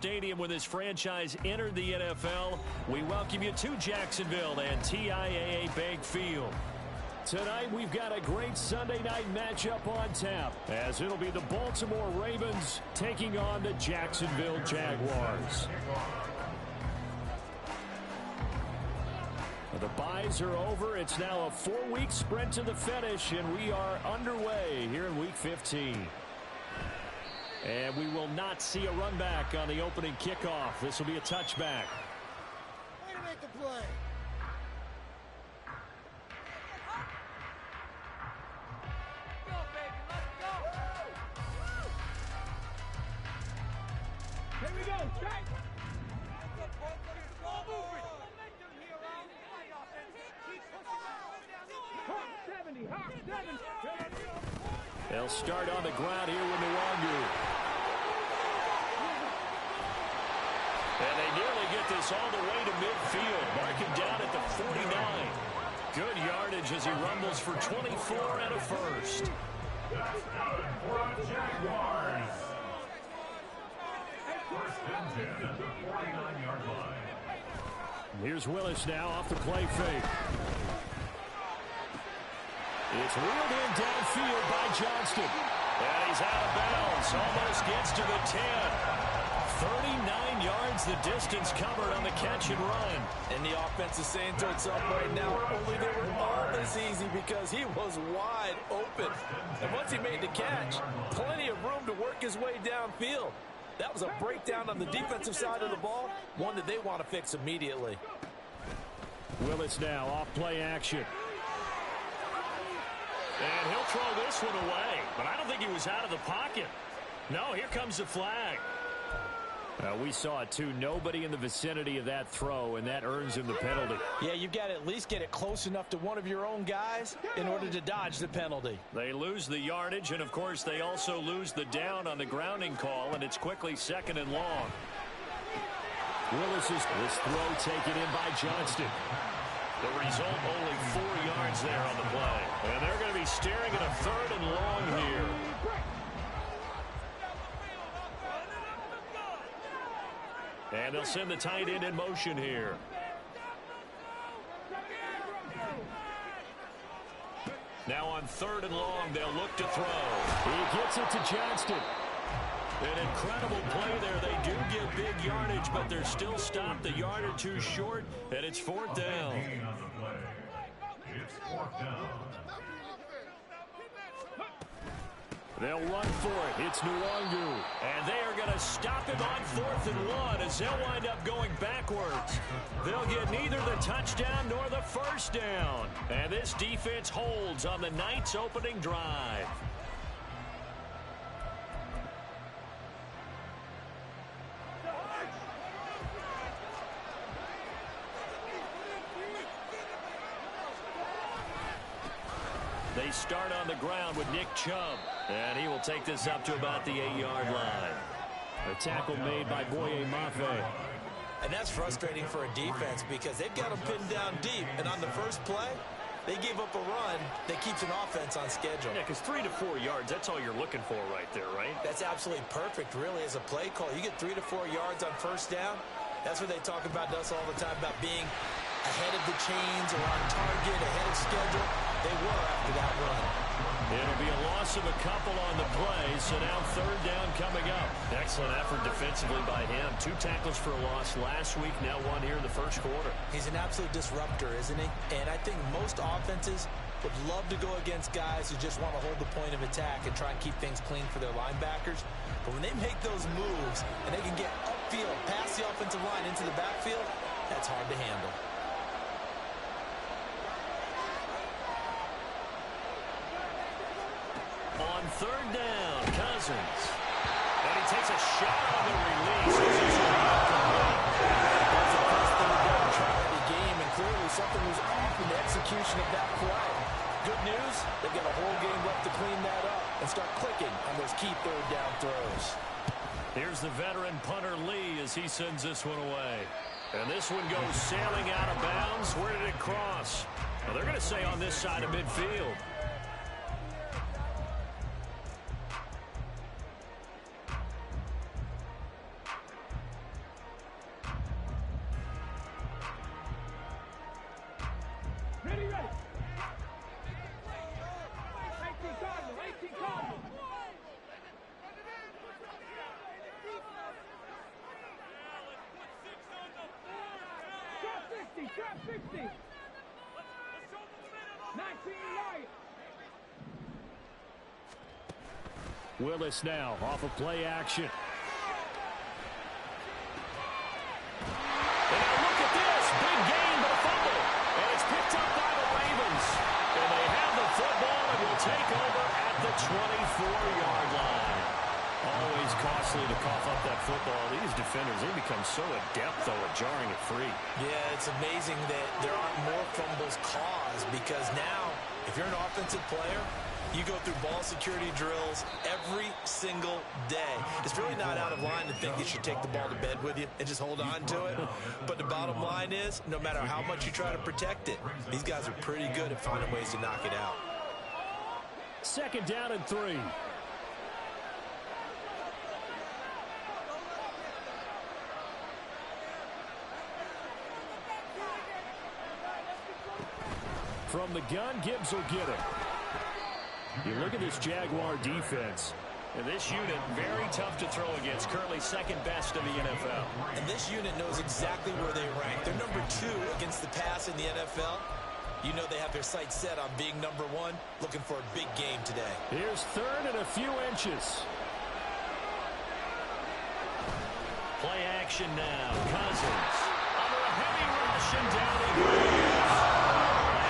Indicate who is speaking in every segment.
Speaker 1: Stadium when this franchise entered the NFL. We welcome you to Jacksonville and TIAA Bank Field. Tonight we've got a great Sunday night matchup on tap, as it'll be the Baltimore Ravens taking on the Jacksonville Jaguars. The byes are over. It's now a 4-week sprint to the finish, and we are underway here in Week 15. And we will not see a run back on the opening kickoff. This will be a touchback.
Speaker 2: Way to make the play.
Speaker 3: Go, baby, let's go. Here we go, strike. Ball moving. Momentum here, Ron. Keep pushing down. 70.
Speaker 1: They'll start on the ground here with Nwangu. And they nearly get this all the way to midfield, marking down at the 49. Good yardage as he rumbles for 24 and a first.
Speaker 4: Touchdown for the Jaguars. First and 10 at the 49-yard line.
Speaker 1: Here's Willis now off the play fake. It's reeled in downfield by Johnston. And he's out of bounds. Almost gets to the 10. 39 yards the distance covered on the catch and run.
Speaker 5: And the offense is saying to itself right now, only they were all this easy because he was wide open. And once he made the catch, plenty of room to work his way downfield. That was a breakdown on the defensive side of the ball, one that they want to fix immediately.
Speaker 1: Willis now off play action. And he'll throw this one away, but I don't think he was out of the pocket. No, here comes the flag. We saw it too. Nobody in the vicinity of that throw, and that earns him the penalty.
Speaker 5: Yeah, you've got to at least get it close enough to one of your own guys in order to dodge the penalty.
Speaker 1: They lose the yardage, and of course they also lose the down on the grounding call, and it's quickly 2nd and long. Willis's throw taken in by Johnston. The result, only 4 yards there on the play. And they're going to be staring at a 3rd and long here. And they'll send the tight end in motion here. Now on 3rd and long, they'll look to throw. He gets it to Johnston. An incredible play there. They do get big yardage, but they're still stopped a yard or two short, and it's 4th down.
Speaker 4: It's 4th down.
Speaker 1: They'll run for it. It's Nwangu. And they are going to stop him on 4th and 1 as they'll wind up going backwards. They'll get neither the touchdown nor the first down. And this defense holds on the night's opening drive. They start on the ground with Nick Chubb, and he will take this up to about the 8-yard line. A tackle made by Boye Mafe.
Speaker 5: And that's frustrating for a defense because they've got them pinned down deep, and on the first play, they gave up a run that keeps an offense on schedule.
Speaker 1: Yeah, because 3 to 4 yards, that's all you're looking for right there, right?
Speaker 5: That's absolutely perfect, really, as a play call. You get 3 to 4 yards on first down. That's what they talk about to us all the time, about being ahead of the chains or on target, ahead of schedule. They were after that run.
Speaker 1: It'll be a loss of a couple on the play, so now 3rd down coming up. Excellent effort defensively by him. 2 tackles for a loss last week, now 1 here in the first quarter.
Speaker 5: He's an absolute disruptor, isn't he? And I think most offenses would love to go against guys who just want to hold the point of attack and try and keep things clean for their linebackers. But when they make those moves and they can get upfield, past the offensive line into the backfield, that's hard to handle.
Speaker 1: On 3rd down, Cousins. And he takes a shot on the release. This is incomplete.
Speaker 5: That's the first 3rd down try of the game, and clearly something was off in the execution of that play. Good news, they've got a whole game left to clean that up and start clicking on those key 3rd down throws.
Speaker 1: Here's the veteran punter Lee as he sends this one away. And this one goes sailing out of bounds. Where did it cross? Well, they're going to say on this side of midfield.
Speaker 3: Trap 60. 19 right.
Speaker 1: Willis now off of play action. And now look at this. Big gain, but a fumble. And it's picked up by the Ravens. And they have the football and will take over at the 24-yard line. Always costly to cough up that football. These defenders, they become so adept, though, at jarring it free.
Speaker 5: Yeah, it's amazing that there aren't more fumbles caused because now, if you're an offensive player, you go through ball security drills every single day. It's really not out of line to think you should take the ball to bed with you and just hold on to it. But the bottom line is, no matter how much you try to protect it, these guys are pretty good at finding ways to knock it out.
Speaker 1: 2nd down and 3. From the gun, Gibbs will get it. You look at this Jaguar defense. And this unit, very tough to throw against. Currently 2nd best in the NFL.
Speaker 5: And this unit knows exactly where they rank. They're number 2 against the pass in the NFL. You know they have their sights set on being number 1, looking for a big game today.
Speaker 1: Here's 3rd and a few inches. Play action now. Cousins under a heavy rush and down he goes.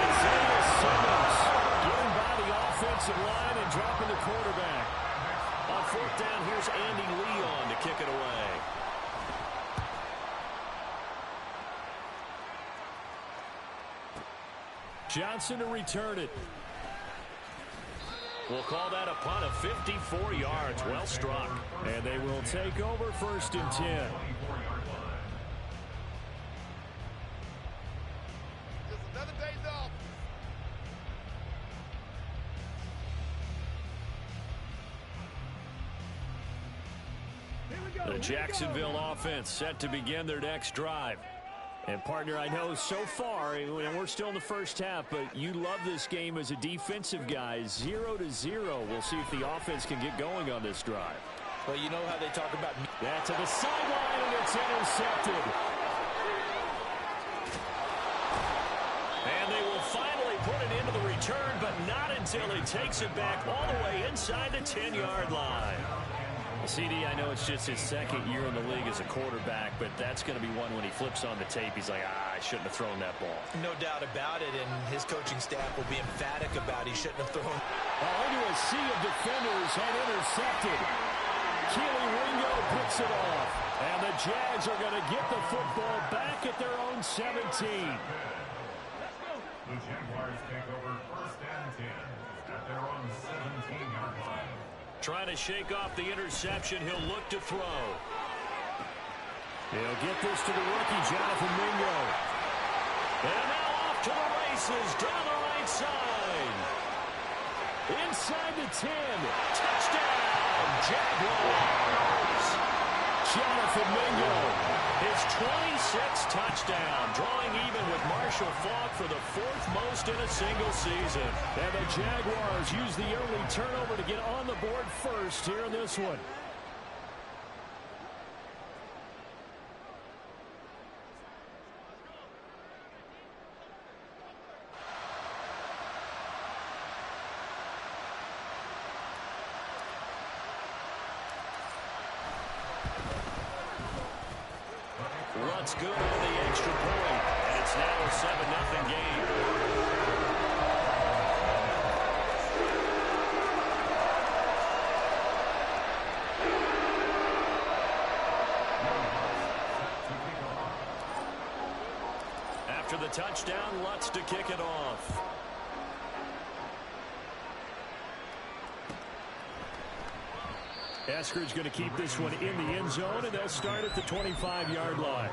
Speaker 1: Isaiah Simmons getting by the offensive line and dropping the quarterback. On 4th down, here's Andy Leon to kick it away. Johnson to return it. We'll call that a punt of 54 yards. Well struck. And they will take over 1st and 10.
Speaker 2: Another day's off.
Speaker 1: The Jacksonville offense set to begin their next drive. And, partner, I know so far, and we're still in the first half, but you love this game as a defensive guy. 0-0. We'll see if the offense can get going on this drive.
Speaker 5: Well, you know how they talk about...
Speaker 1: That to the sideline, and it's intercepted. And they will finally put it into the return, but not until he takes it back all the way inside the 10-yard line. CD, I know it's just his 2nd year in the league as a quarterback, but that's going to be one when he flips on the tape. He's like, I shouldn't have thrown that ball.
Speaker 5: No doubt about it, and his coaching staff will be emphatic about he shouldn't have thrown.
Speaker 1: Into a sea of defenders and intercepted. Keely Ringo picks it off. And the Jags are going to get the football back at their own 17.
Speaker 4: The Jaguars take over 1st and 10 at their own 17-yard line.
Speaker 1: Trying to shake off the interception. He'll look to throw. He'll get this to the rookie, Jonathan Mingo. And now off to the races down the right side. Inside the 10. Touchdown, Jaguars. Jonathan Mingo, his 26th touchdown, drawing even with Marshall Faulk for the 4th most in a single season. And the Jaguars use the early turnover to get on the board first here in this one. Lutz good on the extra point, and it's now a 7-0 game. After the touchdown, Lutz to kick it off. Eskridge going to keep this one in the end zone, and they'll start at the 25-yard line.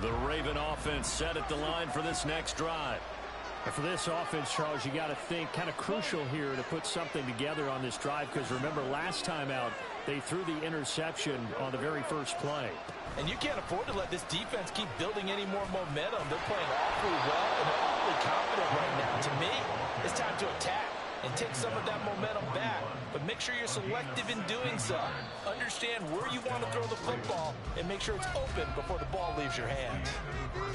Speaker 1: The Raven offense set at the line for this next drive. And for this offense, Charles, you got to think kind of crucial here to put something together on this drive, because remember last time out they threw the interception on the very first play.
Speaker 5: And you can't afford to let this defense keep building any more momentum. They're playing awfully well, and they're awfully confident right now. To me, it's time to attack. and take some of that momentum back. But make sure you're selective in doing so. Understand where you want to throw the football and make sure it's open before the ball leaves your hands.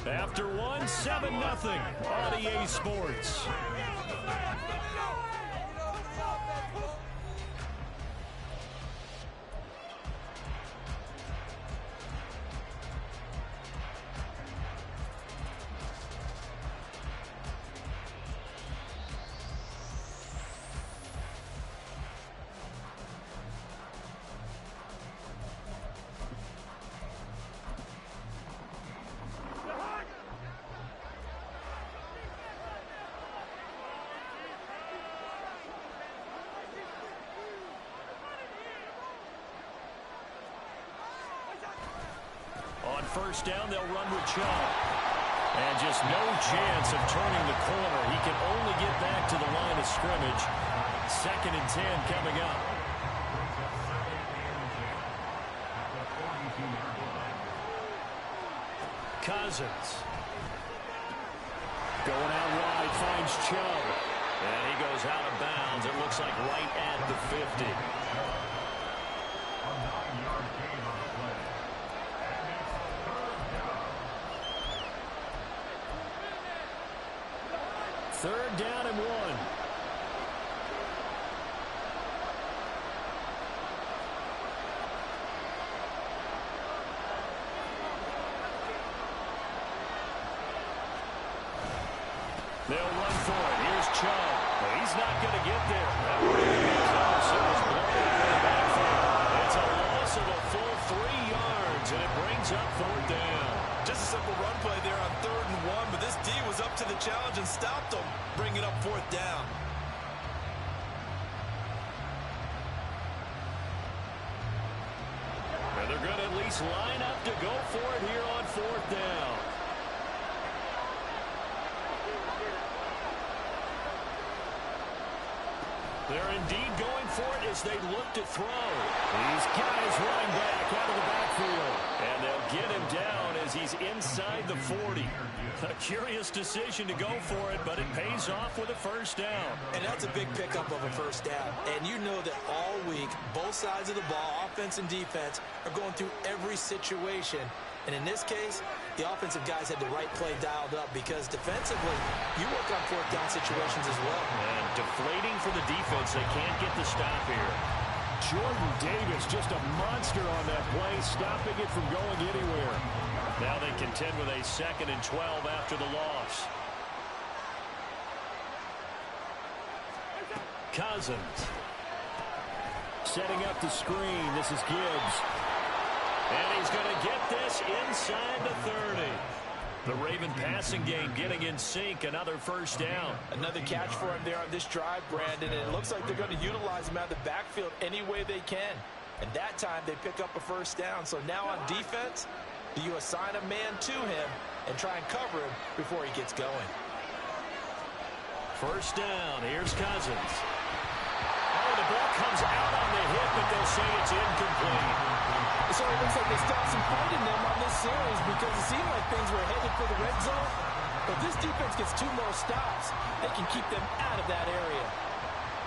Speaker 1: After one, 7-0 on EA Sports. On first down, they'll run with Chubb. And just no chance of turning the corner. He can only get back to the line of scrimmage. 2nd and 10 coming up. Cousins. Going out wide, finds Chubb. And he goes out of bounds. It looks like right at the 50. Third down and 1. They'll run for it. Here's Chubb. Well, he's not going to get there. That would have been close. It was blown out of the backfield. It's a loss of a full 3 yards, and it brings up 4th down.
Speaker 5: Just a simple run play there on 3rd and 1, but this D was up to the challenge and stopped them, bringing up 4th down.
Speaker 1: And they're going to at least line up to go for it here on 4th down. They're indeed going for it as they look to throw. He's got his running back out of the backfield. And they'll get him down as he's inside the 40. A curious decision to go for it, but it pays off with a first down.
Speaker 5: And that's a big pickup of a first down. And you know that all week, both sides of the ball, offense and defense, are going through every situation. And in this case, the offensive guys had the right play dialed up because defensively, you work on 4th down situations as well.
Speaker 1: And deflating for the defense. They can't get the stop here. Jordan Davis, just a monster on that play, stopping it from going anywhere. Now they contend with a 2nd and 12 after the loss. Cousins. Setting up the screen. This is Gibbs. And he's going to get this inside the 30. The Raven passing game getting in sync. Another first down.
Speaker 5: Another catch for him there on this drive, Brandon. And it looks like they're going to utilize him out of the backfield any way they can. And that time they pick up a first down. So now on defense, do you assign a man to him and try and cover him before he gets going?
Speaker 1: First down. Here's Cousins. Oh, the ball comes out on the hit, but they'll say it's incomplete.
Speaker 5: So it looks like they still have some fight in them on this series because it seemed like things were headed for the red zone. But this defense gets 2 more stops. They can keep them out of that area.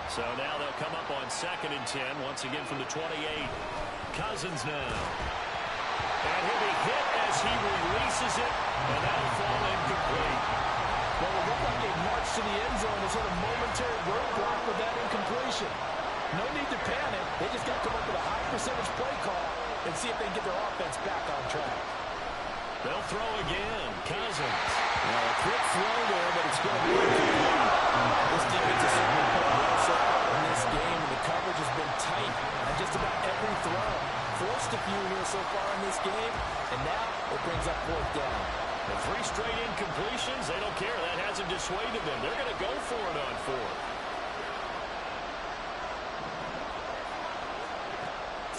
Speaker 1: So now they'll come up on 2nd and 10, once again from the 28. Cousins now. And he'll be hit as he releases it, and that'll fall incomplete.
Speaker 5: Well, it looked like a march to the end zone has hit a momentary roadblock with that incompletion. No need to panic. They just got to come up with a high percentage play call and see if they can get their offense back on track.
Speaker 1: They'll throw again. Cousins. Well, a quick throw there, but it's going to be incomplete.
Speaker 5: This defense has certainly put well so far in this game, and the coverage has been tight on just about every throw. Forced a few here so far in this game, and now it brings up 4th down.
Speaker 1: The 3 straight incompletions, they don't care. That hasn't dissuaded them. They're going to go for it on 4th.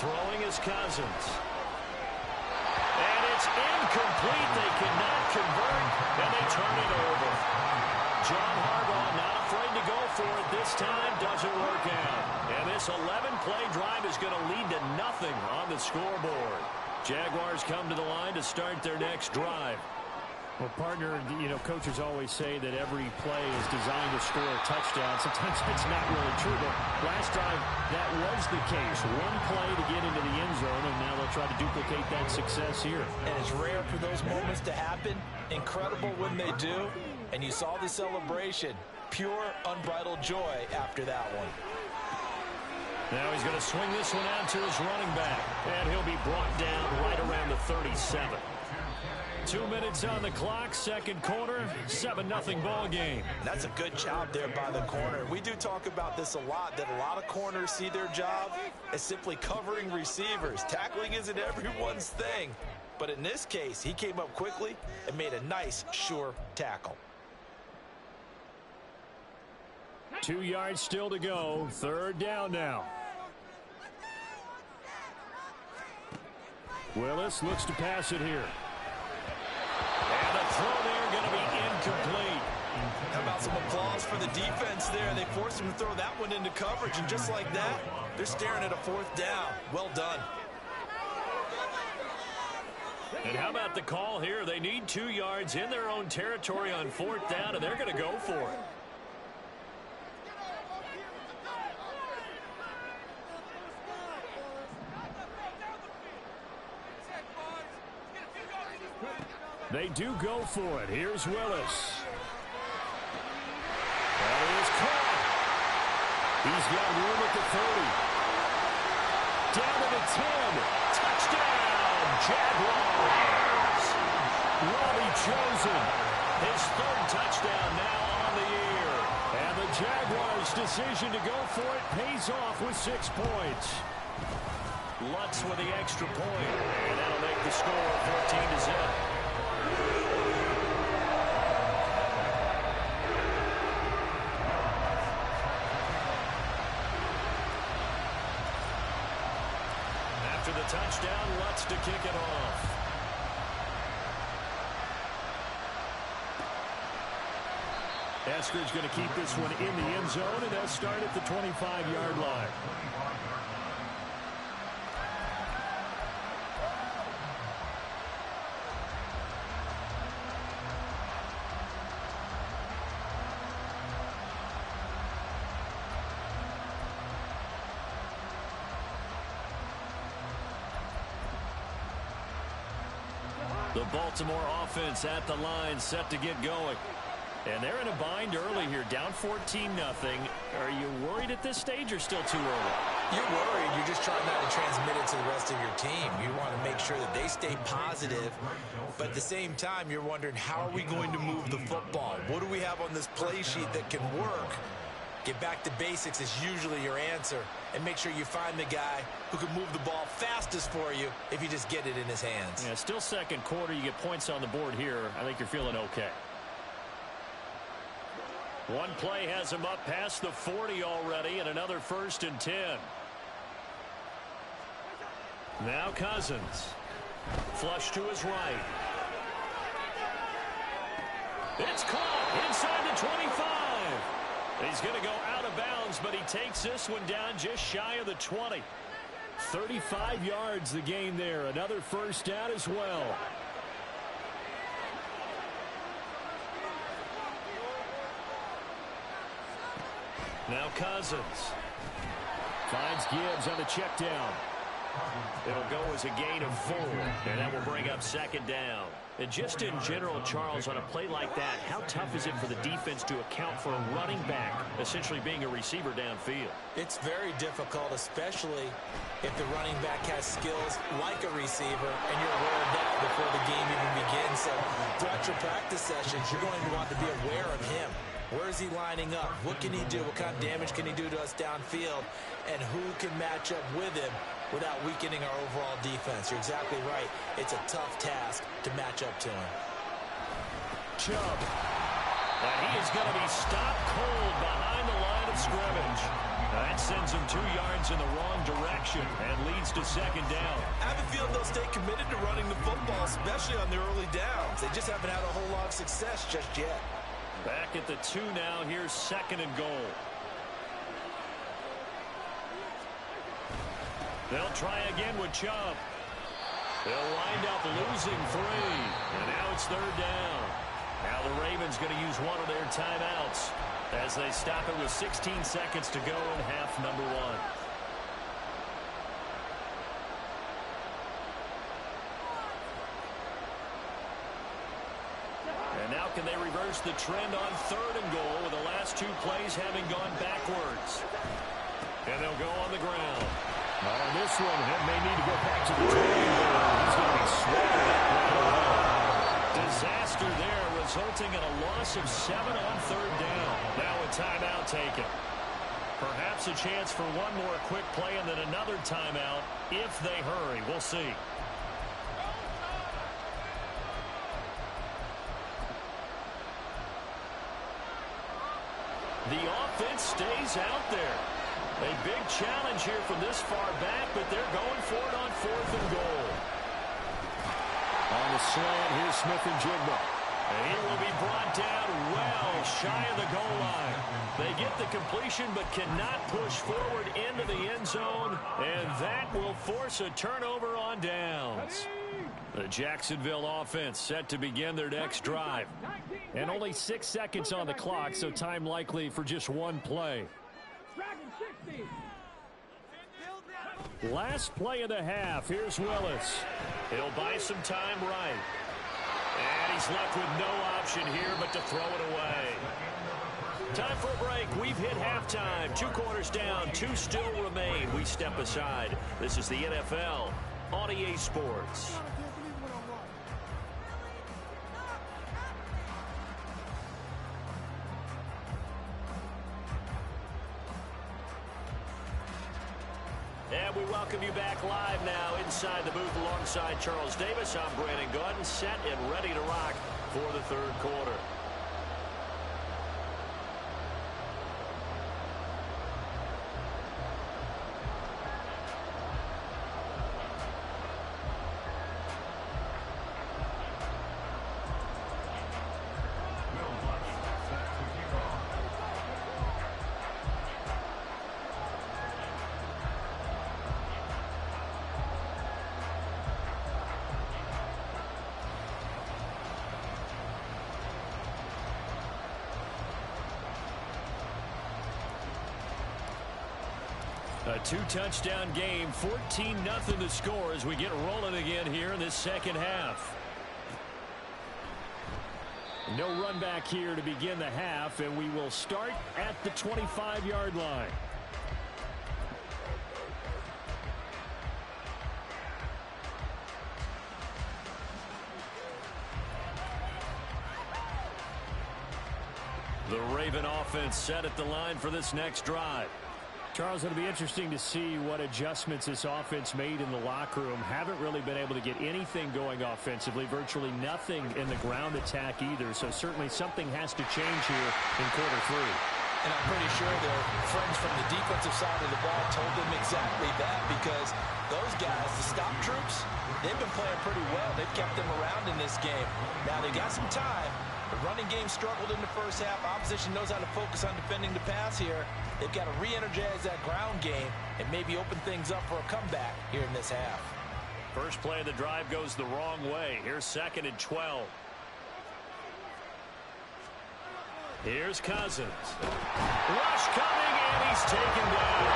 Speaker 1: Throwing is Cousins. And it's incomplete. They cannot convert, and they turn it over. John Harbaugh not afraid to go for it this time. Doesn't work out. And this 11-play drive is going to lead to nothing on the scoreboard. Jaguars come to the line to start their next drive. Well, partner, you know, coaches always say that every play is designed to score a touchdown. Sometimes it's not really true, but last time that was the case. One play to get into the end zone, and now they'll try to duplicate that success here.
Speaker 5: And it's rare for those moments to happen. Incredible when they do. And you saw the celebration. Pure, unbridled joy after that one.
Speaker 1: Now he's going to swing this one out to his running back. And he'll be brought down right around the 37. 2 minutes on the clock, second quarter, 7-0 ball game.
Speaker 5: That's a good job there by the corner. We do talk about this a lot, that a lot of corners see their job as simply covering receivers. Tackling isn't everyone's thing. But in this case, he came up quickly and made a nice, sure tackle.
Speaker 1: 2 yards still to go. Third down now. Willis looks to pass it here. And the throw there going to be incomplete.
Speaker 5: How about some applause for the defense there? They forced him to throw that one into coverage, and just like that, they're staring at a fourth down. Well done.
Speaker 1: And how about the call here? They need 2 yards in their own territory on fourth down, and they're going to go for it. They do go for it. Here's Willis. That is caught. He's got room at the 30. Down to the 10. Touchdown, Jaguars. Robbie Chosen. His third touchdown now on the year. And the Jaguars' decision to go for it pays off with 6 points. Lutz with the extra point. And that'll make the score 14-0. After the touchdown, Lutz to kick it off. Esker's going to keep this one in the end zone, and they'll start at the 25-yard line. The Baltimore offense at the line, set to get going. And they're in a bind early here, down 14-0. Are you worried at this stage or still too early?
Speaker 5: You're worried. You're just trying not to transmit it to the rest of your team. You want to make sure that they stay positive. But at the same time, you're wondering, how are we going to move the football? What do we have on this play sheet that can work? Get back to basics is usually your answer. And make sure you find the guy who can move the ball fastest for you if you just get it in his hands.
Speaker 1: Yeah, still second quarter. You get points on the board here. I think you're feeling okay. One play has him up past the 40 already, and another 1st and 10. Now Cousins. Flush to his right. It's caught inside the 25. He's going to go out of bounds, but he takes this one down just shy of the 20. 35 yards the game there. Another first down as well. Now Cousins. Finds Gibbs on the check down. It'll go as a gain of 4, and that will bring up second down. And just in general, Charles, on a play like that, how tough is it for the defense to account for a running back essentially being a receiver downfield?
Speaker 5: It's very difficult, especially if the running back has skills like a receiver, and you're aware of that before the game even begins. So throughout your practice sessions, you're going to want to be aware of him. Where is he lining up? What can he do? What kind of damage can he do to us downfield? And who can match up with him without weakening our overall defense? You're exactly right. It's a tough task to match up to him.
Speaker 1: Chubb. And he is going to be stopped cold behind the line of scrimmage. That sends him 2 yards in the wrong direction and leads to second down.
Speaker 5: I have a feeling they'll stay committed to running the football, especially on their early downs. They just haven't had a whole lot of success just yet.
Speaker 1: Back at the 2 now. Here's 2nd and goal. They'll try again with Chubb. They'll wind up losing 3. And now it's 3rd down. Now the Ravens going to use one of their timeouts as they stop it with 16 seconds to go in half number 1. And now can they reverse the trend on 3rd and goal with the last 2 plays having gone backwards? And they'll go on the ground. On this one, he may need to go back to the drawing board. He's going to be swallowed up right away. Disaster there, resulting in a loss of 7 on 3rd down. Now a timeout taken. Perhaps a chance for one more quick play and then another timeout if they hurry. We'll see. The offense stays out there. A big challenge here from this far back, but they're going for it on 4th and goal. On the slant, here's Smith-Njigba. And he will be brought down well shy of the goal line. They get the completion but cannot push forward into the end zone, and that will force a turnover on downs. The Jacksonville offense set to begin their next drive. And only 6 seconds on the clock, so time likely for just one play. Last play of the half. Here's Willis. He'll buy some time right. And he's left with no option here but to throw it away. Time for a break. We've hit halftime. 2 quarters down. 2 still remain. We step aside. This is the NFL on EA Sports. And we welcome you back live now inside the booth alongside Charles Davis. I'm Brandon Gaudin, set and ready to rock for the 3rd quarter. A 2-touchdown game, 14-0 the score as we get rolling again here in this second half. No run back here to begin the half, and we will start at the 25-yard line. The Raven offense set at the line for this next drive. Charles, it'll be interesting to see what adjustments this offense made in the locker room. Haven't really been able to get anything going offensively, virtually nothing in the ground attack either. So certainly something has to change here in quarter 3.
Speaker 5: And I'm pretty sure their friends from the defensive side of the ball told them exactly that, because those guys, the stop troops, they've been playing pretty well. They've kept them around in this game. Now they got some time. The running game struggled in the first half. Opposition knows how to focus on defending the pass here. They've got to re-energize that ground game and maybe open things up for a comeback here in this half.
Speaker 1: First play of the drive goes the wrong way. Here's 2nd and 12. Here's Cousins. Rush coming, and he's taken down.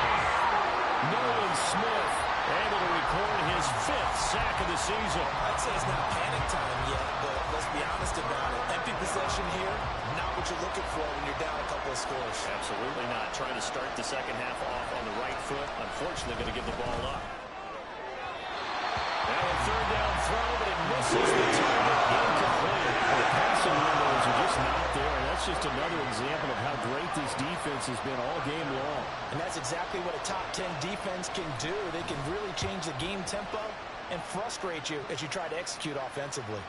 Speaker 1: Nolan Smith able to record his 5th sack of the season.
Speaker 5: I'd say it's not panic time yet, but let's be honest about it. Empty possession here, not what you're looking for when you're down a couple of scores.
Speaker 1: Absolutely not. Trying to start the second half off on the right foot. Unfortunately, going to give the ball up. Now a 3rd down throw, but it misses the target. Incomplete. The passing windows are just not there. And that's just another example of how great this defense has been all game long.
Speaker 5: And that's exactly what a top 10 defense can do. They can really change the game tempo and frustrate you as you try to execute offensively.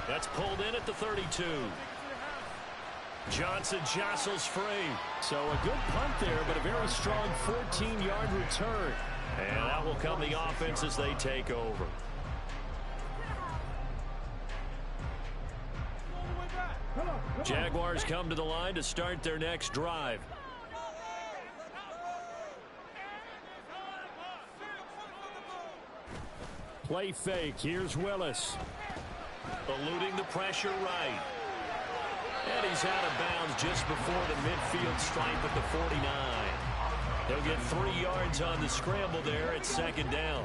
Speaker 1: That's pulled in at the 32. Johnson jostles free. So a good punt there, but a very strong 14-yard return. And that will come the offense as they take over. Jaguars come to the line to start their next drive. play fake. Here's Willis. Eluding the pressure right. And he's out of bounds just before the midfield stripe at the 49. He'll get 3 yards on the scramble there at second down.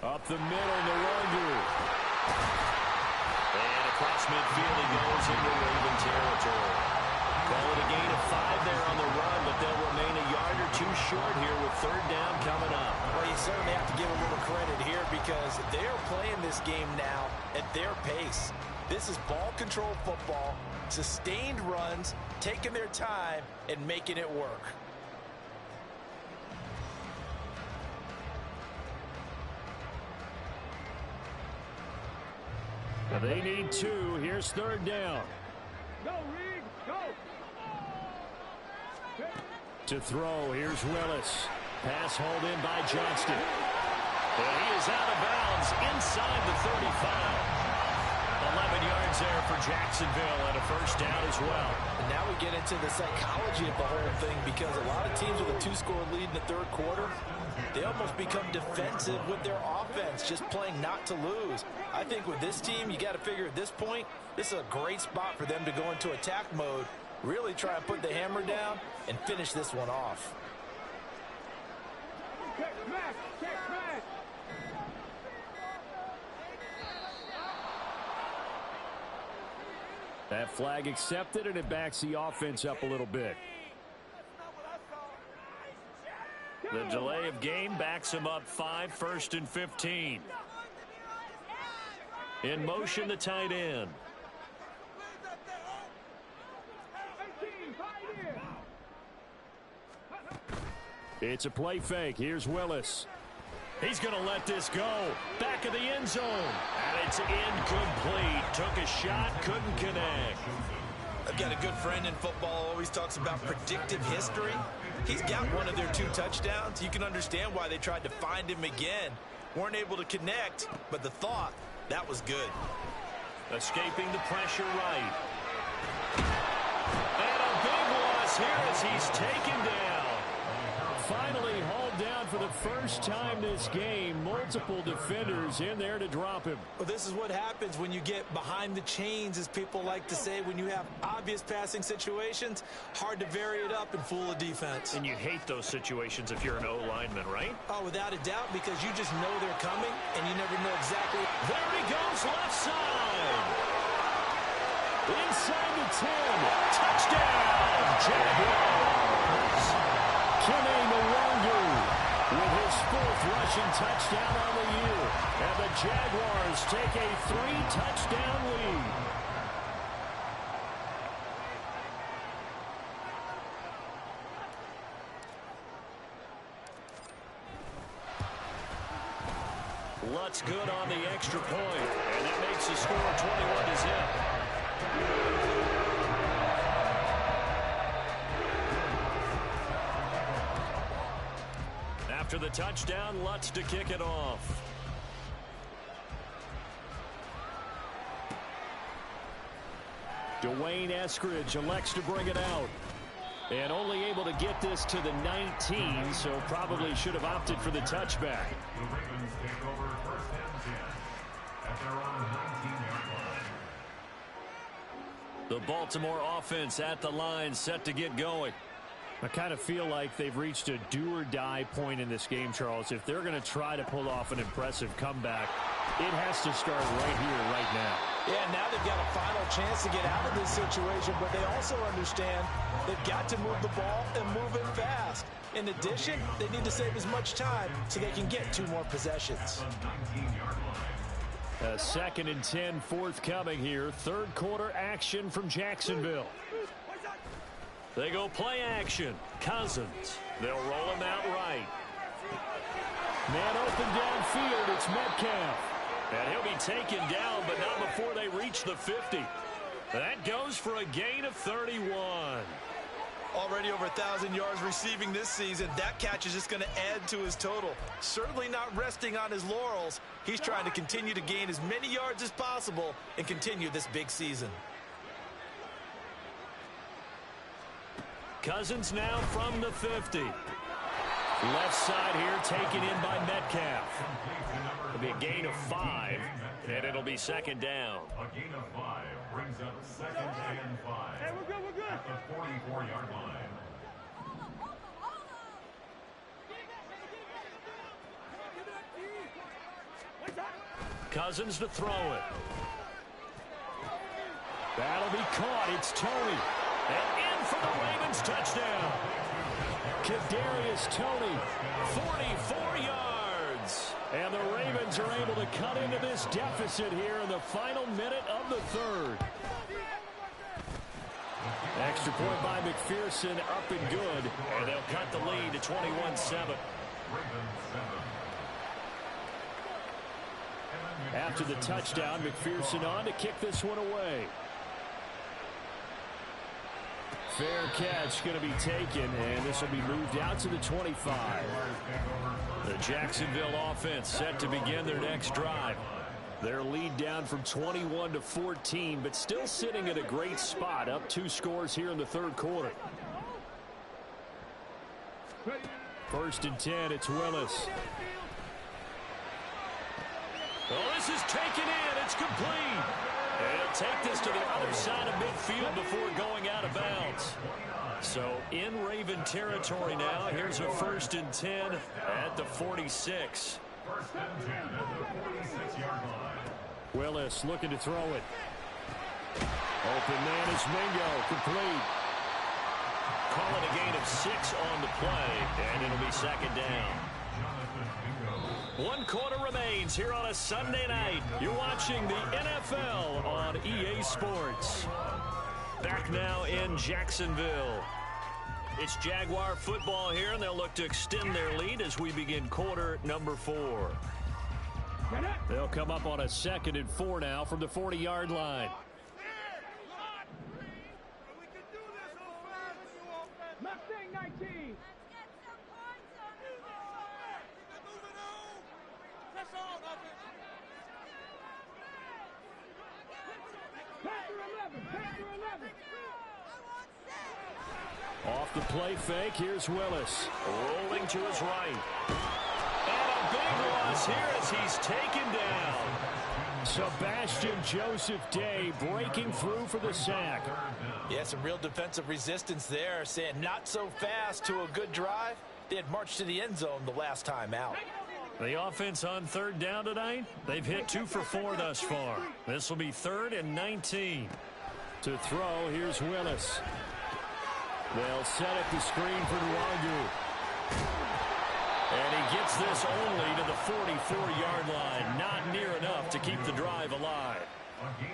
Speaker 1: Up the middle, Nwangu. And across midfield he goes into Raven territory. Call it a gain of 5 there on the run, but they'll remain a yard or 2 short here with third down coming up.
Speaker 5: Well, you certainly have to give a little credit here because they're playing this game now at their pace. This is ball control football, sustained runs, taking their time, and making it work.
Speaker 1: They need 2. Here's third down.
Speaker 3: Go, Reed, go.
Speaker 1: To throw, here's Willis. Pass hauled in by Johnston. And he is out of bounds inside the 35. 11 yards there for Jacksonville and a first down as well.
Speaker 5: And now we get into the psychology of the whole thing because a lot of teams with a 2-score lead in the third quarter, they almost become defensive with their offense, just playing not to lose. I think with this team, you got to figure at this point, this is a great spot for them to go into attack mode, really try and put the hammer down and finish this one off.
Speaker 1: That flag accepted, and it backs the offense up a little bit. The delay of game backs him up 5, 1st and 15. In motion, the tight end. It's a play fake. Here's Willis. He's going to let this go. Back of the end zone. And it's incomplete. Took a shot, couldn't connect.
Speaker 5: I've got a good friend in football, always talks about predictive history. He's got one of their 2 touchdowns. You can understand why they tried to find him again. Weren't able to connect, but the thought, that was good.
Speaker 1: Escaping the pressure right. And a big loss here as he's taken down. Finally hauled down for the first time this game. Multiple defenders in there to drop him.
Speaker 5: Well, this is what happens when you get behind the chains, as people like to say. When you have obvious passing situations, hard to vary it up and fool a defense.
Speaker 1: And you hate those situations if you're an O-lineman, right?
Speaker 5: Oh, without a doubt, because you just know they're coming, and you never know exactly.
Speaker 1: There he goes, left side. Inside the 10. Touchdown, Jaguars. Kene Nwangu with his 4th rushing touchdown on the year. And the Jaguars take a 3-touchdown lead. Lutz good on the extra point. And that makes the score 21-0. After the touchdown, Lutz to kick it off. Dwayne Eskridge elects to bring it out. And only able to get this to the 19, so probably should have opted for the touchback.
Speaker 4: The Ravens take over 1st and 10 at their own 19-yard line.
Speaker 1: The Baltimore offense at the line, set to get going. I kind of feel like they've reached a do-or-die point in this game, Charles. If they're going to try to pull off an impressive comeback, it has to start right here, right now.
Speaker 5: Yeah, now they've got a final chance to get out of this situation, but they also understand they've got to move the ball and move it fast. In addition, they need to save as much time so they can get 2 more possessions.
Speaker 4: 19-yard line.
Speaker 1: A 2nd and 10 forthcoming here. Third quarter action from Jacksonville. They go play action. Cousins. They'll roll him out right. Man open downfield. It's Metcalf. And he'll be taken down, but not before they reach the 50. That goes for a gain of 31.
Speaker 5: Already over 1,000 yards receiving this season. That catch is just going to add to his total. Certainly not resting on his laurels. He's trying to continue to gain as many yards as possible and continue this big season.
Speaker 1: Cousins now from the 50. Left side here taken in by Metcalf. It'll be a gain of 5, and it'll be second down.
Speaker 4: A gain of 5 brings up second and 5.
Speaker 3: Hey, we're good, we're good.
Speaker 4: At the 44-yard line.
Speaker 1: Cousins to throw it. That'll be caught. It's Toney. And in for the Ravens touchdown. Kadarius Toney, 44 yards. And the Ravens are able to cut into this deficit here in the final minute of the third. Extra point by McPherson, up and good. And they'll cut the lead to 21-7. After the touchdown, McPherson on to kick this one away. Fair catch going to be taken, and this will be moved out to the 25. The Jacksonville offense set to begin their next drive. Their lead down from 21 to 14, but still sitting at a great spot, up 2 scores here in the third quarter. First and 10, it's Willis. Oh, this is taken in. It's complete. They'll take this to the other side of midfield before going out of bounds. So in Raven territory now. Here's a first and 10 at the 46.
Speaker 4: First and 10 at the 46-yard line.
Speaker 1: Willis looking to throw it. Open man is Mingo. Complete. Call it a gain of 6 on the play, and it'll be second down. 1 quarter remains here on a Sunday night. You're watching the NFL on EA Sports. Back now in Jacksonville. It's Jaguar football here, and they'll look to extend their lead as we begin quarter number 4. They'll come up on a 2nd and 4 now from the 40-yard line.
Speaker 3: Mustang 19.
Speaker 1: Off the play fake, here's Willis. Rolling to his right. And a big loss here as he's taken down. Sebastian Joseph Day breaking through for the sack.
Speaker 5: Yeah, some real defensive resistance there, saying not so fast to a good drive. They had marched to the end zone the last time out.
Speaker 1: The offense on third down tonight, they've hit 2 for 4 thus far. This will be 3rd and 19. To throw, here's Willis. They'll set up the screen for Nwangu. And he gets this only to the 44-yard line. Not near enough to keep the drive alive.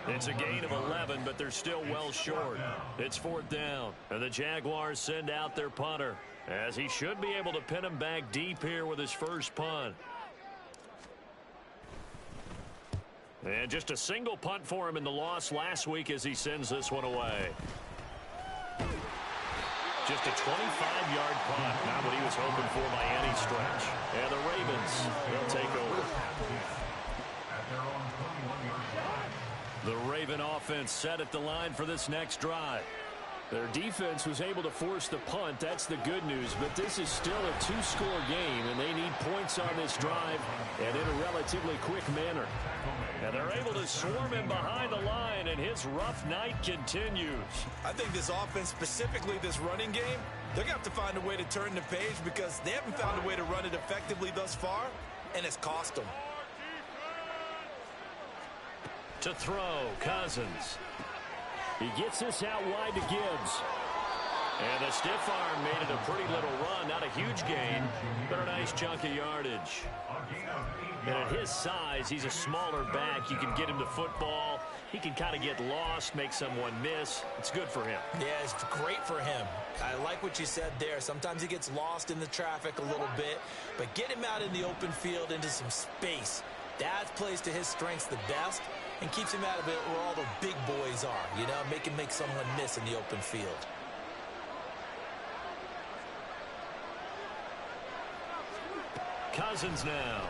Speaker 1: It's a gain of 11, but they're still well short. It's 4th down, and the Jaguars send out their punter, as he should be able to pin him back deep here with his first punt. And just a single punt for him in the loss last week as he sends this one away. Just a 25-yard punt, not what he was hoping for by any stretch. And the Ravens, they'll take over. The Raven offense set at the line for this next drive. Their defense was able to force the punt. That's the good news. But this is still a 2-score game, and they need points on this drive and in a relatively quick manner. And they're able to swarm him behind the line, and his rough night continues.
Speaker 5: I think this offense, specifically this running game, they're going to have to find a way to turn the page because they haven't found a way to run it effectively thus far, and it's cost them.
Speaker 1: To throw, Cousins. He gets this out wide to Gibbs. And the stiff arm made it a pretty little run. Not a huge gain, but a nice chunk of yardage. And at his size, he's a smaller back. You can get him the football. He can kind of get lost, make someone miss. It's good for him.
Speaker 5: Yeah, it's great for him. I like what you said there. Sometimes he gets lost in the traffic a little bit, but get him out in the open field into some space. That plays to his strengths the best and keeps him out of it where all the big boys are, you know, make him make someone miss in the open field.
Speaker 1: Cousins now.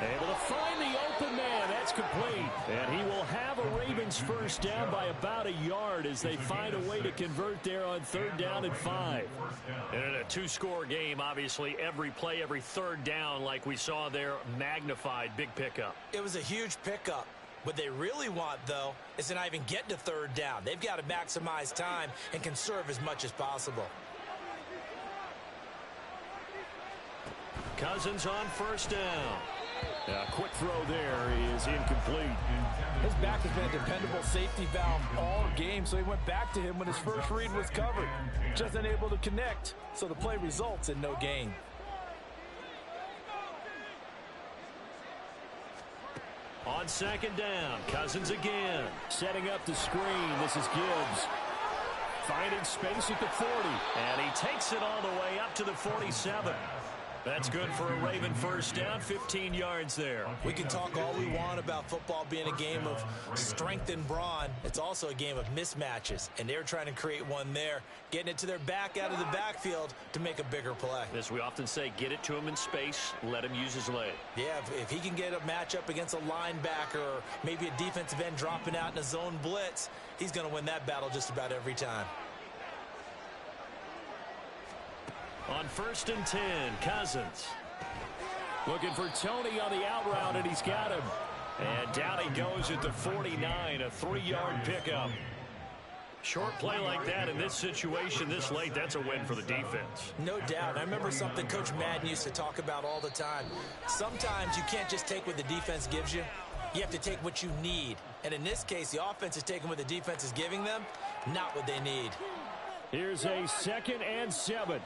Speaker 1: Able to find the open man. That's complete. And he will have a Ravens first down by about a yard as they find a way to convert there on 3rd down and 5. And in a 2-score game, obviously, every play, every 3rd down, like we saw there, magnified. Big pickup.
Speaker 5: It was a huge pickup. What they really want, though, is to not even get to 3rd down. They've got to maximize time and conserve as much as possible.
Speaker 1: Cousins on 1st down. A quick throw there is incomplete.
Speaker 6: His back has been a dependable safety valve all game, so he went back to him when his first read was covered. Just unable to connect, so the play results in no gain.
Speaker 1: On 2nd down, Cousins again. Setting up the screen. This is Gibbs. Finding space at the 40. And he takes it all the way up to the 47. That's good for a Raven first down, 15 yards there.
Speaker 5: We can talk all we want about football being a game of strength and brawn. It's also a game of mismatches, and they're trying to create one there, getting it to their back out of the backfield to make a bigger play.
Speaker 1: As we often say, get it to him in space, let him use his leg.
Speaker 5: Yeah, if he can get a matchup against a linebacker or maybe a defensive end dropping out in a zone blitz, he's going to win that battle just about every time.
Speaker 1: On 1st and 10, Cousins. Looking for Tony on the out route, and he's got him. And down he goes at the 49, a 3-yard pickup. Short play like that in this situation this late, that's a win for the defense.
Speaker 5: No doubt. I remember something Coach Madden used to talk about all the time. Sometimes you can't just take what the defense gives you. You have to take what you need. And in this case, the offense is taking what the defense is giving them, not what they need.
Speaker 1: Here's a 2nd and 7.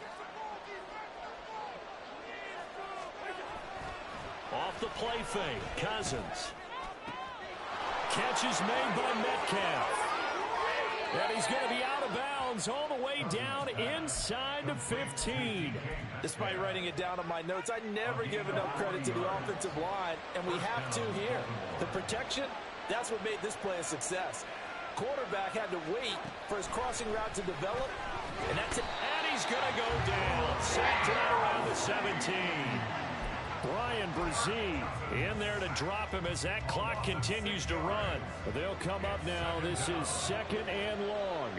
Speaker 1: Off the play fake, Cousins. Catch is made by Metcalf. And he's going to be out of bounds all the way down inside the 15.
Speaker 6: Despite writing it down on my notes, I never give enough credit to the offensive line, and we have to here. The protection, that's what made this play a success. Quarterback had to wait for his crossing route to develop, and that's it.
Speaker 1: And he's going to go down. Sacked down around the 17. Brian Brzee in there to drop him as that clock continues to run. But they'll come up now. This is 2nd and long.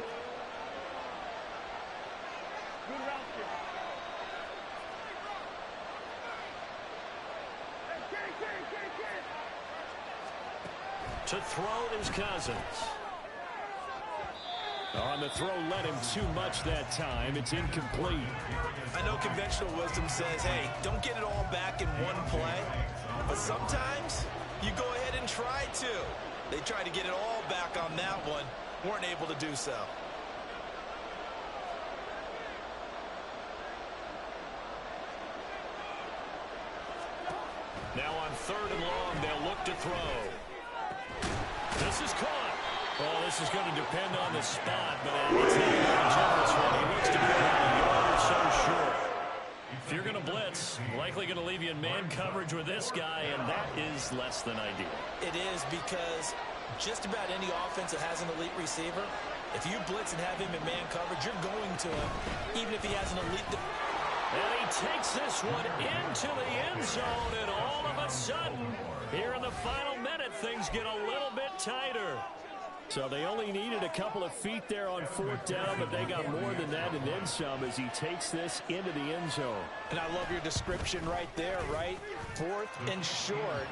Speaker 1: To throw is Cousins. On the throw, let him too much that time. It's incomplete.
Speaker 5: I know conventional wisdom says, hey, don't get it all back in one play. But sometimes you go ahead and try to. They tried to get it all back on that one. Weren't able to do so.
Speaker 1: Now on 3rd and long, they'll look to throw. This is caught. Oh, this is going to depend on the spot, but it's not a generous one. He looks to be about a yard or so short. If you're going to blitz, likely going to leave you in man coverage with this guy, and that is less than ideal.
Speaker 5: It is, because just about any offense that has an elite receiver, if you blitz and have him in man coverage, you're going to him, even if he has an elite.
Speaker 1: And he takes this one into the end zone, and all of a sudden, here in the final minute, things get a little bit tighter. So they only needed a couple of feet there on 4th down, but they got more than that and then some as he takes this into the end zone.
Speaker 6: And I love your description right there, right? 4th and short.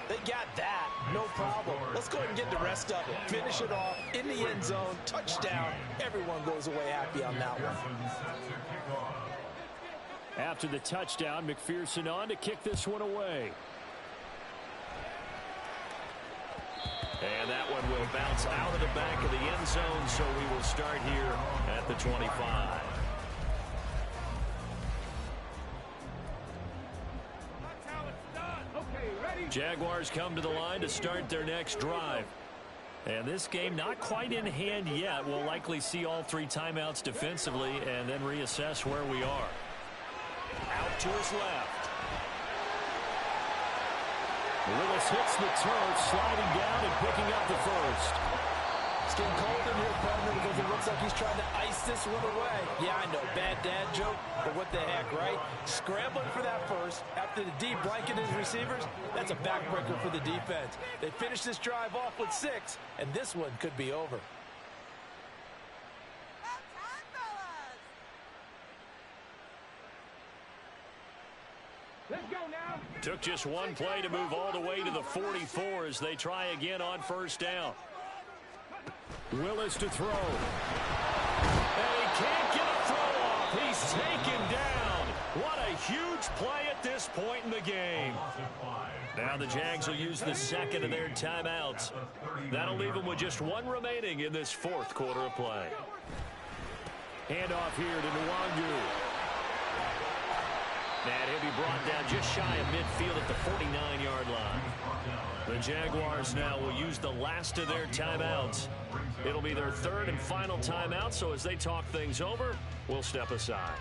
Speaker 6: They got that. No problem. Let's go ahead and get the rest of it. Finish it off in the end zone. Touchdown. Everyone goes away happy on that one.
Speaker 1: After the touchdown, McPherson on to kick this one away. And that one will bounce out of the back of the end zone, so we will start here at the 25. Jaguars come to the line to start their next drive. And this game not quite in hand yet. We'll likely see all 3 timeouts defensively and then reassess where we are. Out to his left. Willis hits the turf, sliding down and picking up the first.
Speaker 6: It's getting cold in here, partner, because it looks like he's trying to ice this one away. Yeah, I know, bad dad joke, but what the heck, right? Scrambling for that first after the D blanket his receivers, that's a backbreaker for the defense. They finish this drive off with 6, and this one could be over.
Speaker 3: Let's go now.
Speaker 1: Took just one play to move all the way to the 44 as they try again on first down. Willis to throw. And he can't get a throw off. He's taken down. What a huge play at this point in the game. Now the Jags will use the second of their timeouts. That'll leave them with just one remaining in this fourth quarter of play. Handoff here to Nwangu. And he'll be brought down just shy of midfield at the 49-yard line. The Jaguars now will use the last of their timeouts. It'll be their third and final timeout, so as they talk things over, we'll step aside.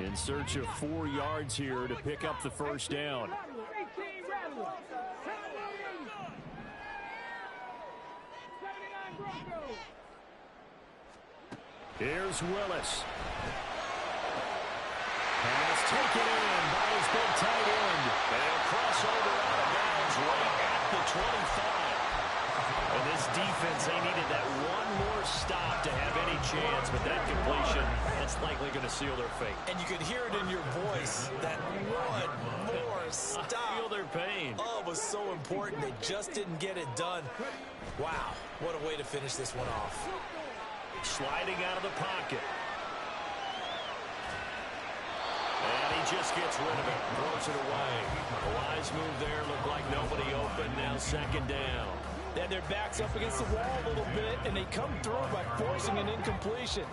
Speaker 1: In search of 4 yards here to pick up the first down. Here's Willis. Pass taken in by his big tight end. And a crossover out of bounds right at the 25. And this defense, they needed that one more stop to have any chance, but that completion, that's likely going to seal their fate.
Speaker 5: And you could hear it in your voice, that one more stop.
Speaker 1: I feel their pain.
Speaker 5: Oh, it was so important. They just didn't get it done. Wow, what a way to finish this one off.
Speaker 1: Sliding out of the pocket. And he just gets rid of it, throws it away. A wise move there, looked like nobody open, now second down.
Speaker 6: They had their backs up against the wall a little bit, and they come through by forcing an incompletion.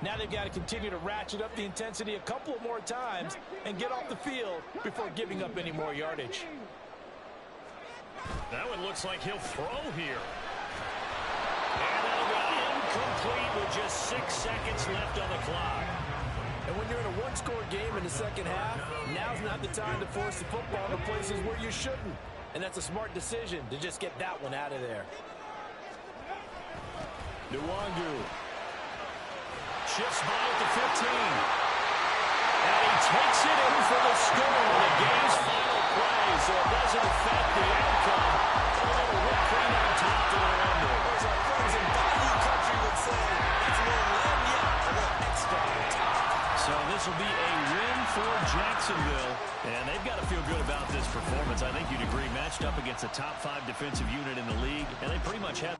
Speaker 6: Now they've got to continue to ratchet up the intensity a couple more times and get off the field before giving up any more yardage.
Speaker 1: That one looks like he'll throw here. And that'll be incomplete with just 6 seconds left on the clock.
Speaker 6: And when you're in a one-score game in the second half, now's not the time to force the football to places where you shouldn't. And that's a smart decision to just get that one out of there.
Speaker 1: Nwangu shifts by at the 15. And he takes it in for the score on the game's final play, so it doesn't affect the outcome. A little whipped cream on top to the end.
Speaker 5: As our friends in Bayou Country would say, it's a little lagniappe, a little extra on top.
Speaker 1: So this will be a win for Jacksonville, and they've got to feel good about this performance. I think you'd agree, matched up against a top 5 defensive unit in the league, and they pretty much had